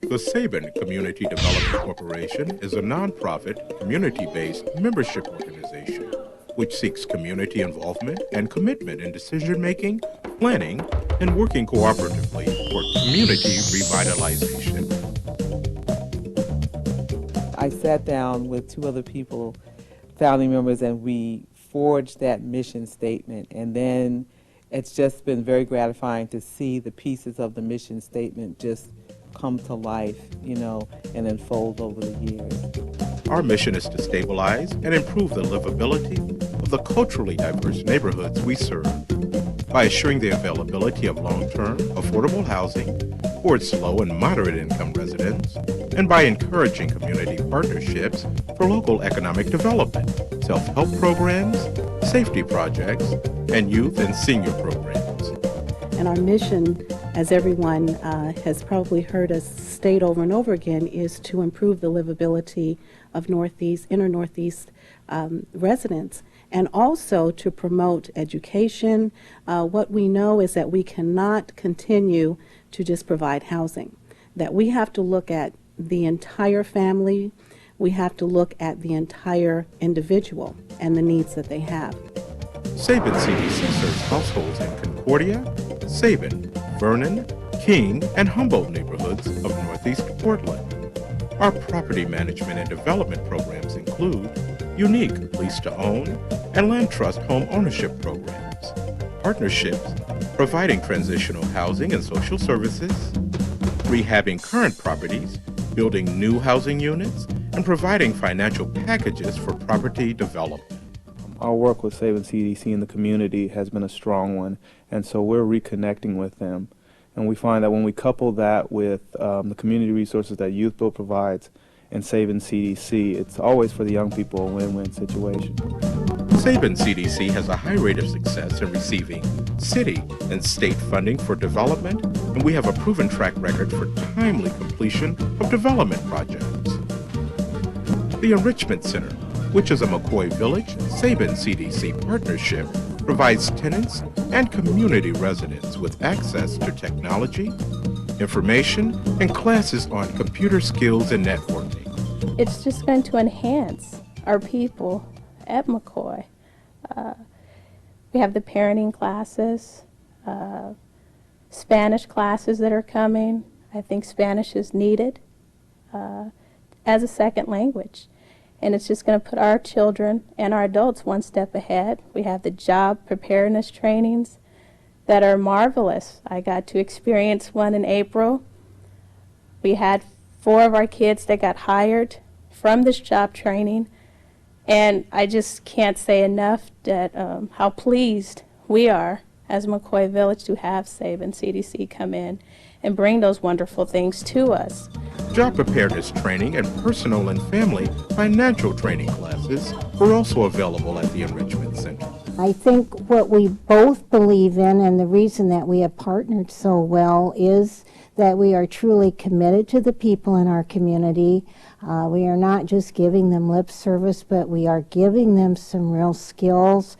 The Sabin Community Development Corporation is a nonprofit, community-based membership organization which seeks community involvement and commitment in decision-making, planning, and working cooperatively for community revitalization. I sat down with two other people, founding members, and we forged that mission statement. And then it's just been very gratifying to see the pieces of the mission statement just come to life, and unfold over the years. Our mission is to stabilize and improve the livability of the culturally diverse neighborhoods we serve by assuring the availability of long-term, affordable housing for its low and moderate income residents, and by encouraging community partnerships for local economic development, self-help programs, safety projects, and youth and senior programs. And our mission, as everyone has probably heard us state over and over again, is to improve the livability of inner Northeast residents, and also to promote education. What we know is that we cannot continue to just provide housing, that we have to look at the entire family, we have to look at the entire individual and the needs that they have. Sabin CDC serves households in Concordia, Sabin, Vernon, King, and Humboldt neighborhoods of Northeast Portland. Our property management and development programs include unique lease-to-own and land trust home ownership programs, partnerships, providing transitional housing and social services, rehabbing current properties, building new housing units, and providing financial packages for property development. Our work with Sabin CDC in the community has been a strong one, and so we're reconnecting with them. And we find that when we couple that with the community resources that Youth Build provides and Sabin CDC, it's always for the young people a win-win situation. Sabin CDC has a high rate of success in receiving city and state funding for development, and we have a proven track record for timely completion of development projects. The Enrichment Center, which is a McCoy Village Sabin CDC partnership, provides tenants and community residents with access to technology, information, and classes on computer skills and networking. It's just going to enhance our people at McCoy. We have the parenting classes, Spanish classes that are coming. I think Spanish is needed as a second language. And it's just going to put our children and our adults one step ahead. We have the job preparedness trainings that are marvelous. I got to experience one in April. We had 4 of our kids that got hired from this job training. And I just can't say enough that how pleased we are as McCoy Village to have Sabin CDC come in and bring those wonderful things to us. Job preparedness training and personal and family financial training classes were also available at the Enrichment Center. I think what we both believe in, and the reason that we have partnered so well, is that we are truly committed to the people in our community. We are not just giving them lip service, but we are giving them some real skills,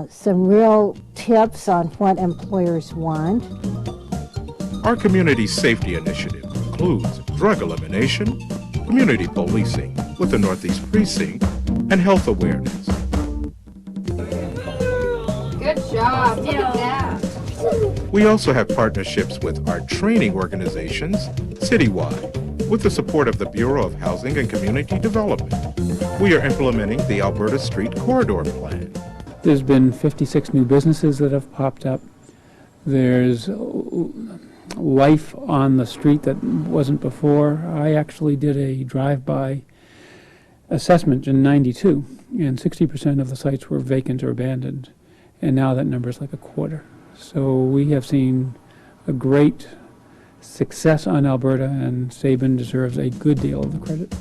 some real tips on what employers want. Our community safety initiative includes drug elimination, community policing with the Northeast Precinct, and health awareness. Good job. Look at that. We also have partnerships with our training organizations citywide with the support of the Bureau of Housing and Community Development. We are implementing the Alberta Street Corridor Plan. There's been 56 new businesses that have popped up. There's life on the street that wasn't before. I actually did a drive-by assessment in '92, and 60% of the sites were vacant or abandoned, and now that number is like a quarter. So we have seen a great success on Alberta, and Sabin deserves a good deal of the credit.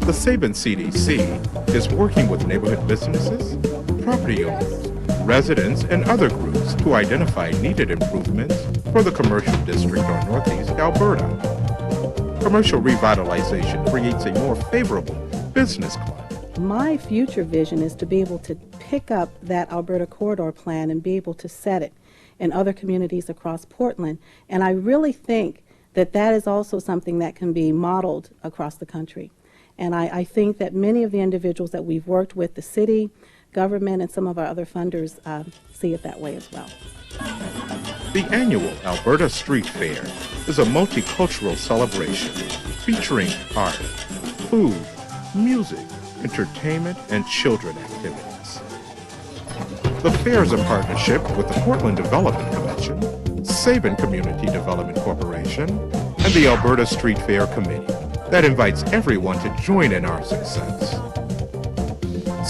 The Sabin CDC is working with neighborhood businesses, property owners, residents, and other groups to identify needed improvements for the commercial district on Northeast Alberta. Commercial revitalization creates a more favorable business climate. My future vision is to be able to pick up that Alberta Corridor Plan and be able to set it in other communities across Portland. And I really think that is also something that can be modeled across the country. And I think that many of the individuals that we've worked with, the city, government, and some of our other funders see it that way as well. The annual Alberta Street Fair is a multicultural celebration featuring art, food, music, entertainment, and children activities. The fair is a partnership with the Portland Development Commission, Sabin Community Development Corporation, and the Alberta Street Fair Committee that invites everyone to join in our success.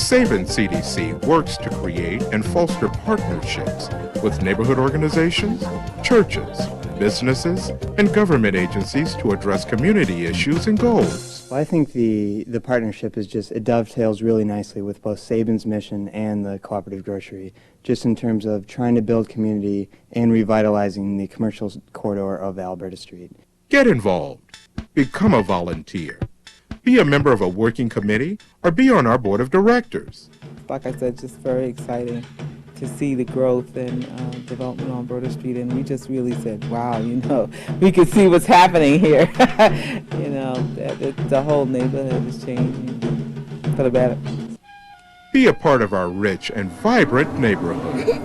Sabin CDC works to create and foster partnerships with neighborhood organizations, churches, businesses, and government agencies to address community issues and goals. Well, I think the partnership is it dovetails really nicely with both Sabin's mission and the cooperative grocery, just in terms of trying to build community and revitalizing the commercial corridor of Alberta Street. Get involved. Become a volunteer. Be a member of a working committee or be on our board of directors. Like I said, just very exciting to see the growth and development on Alberta Street, and we just really said, wow, we could see what's happening here. The whole neighborhood is changing for the better. Be a part of our rich and vibrant neighborhood.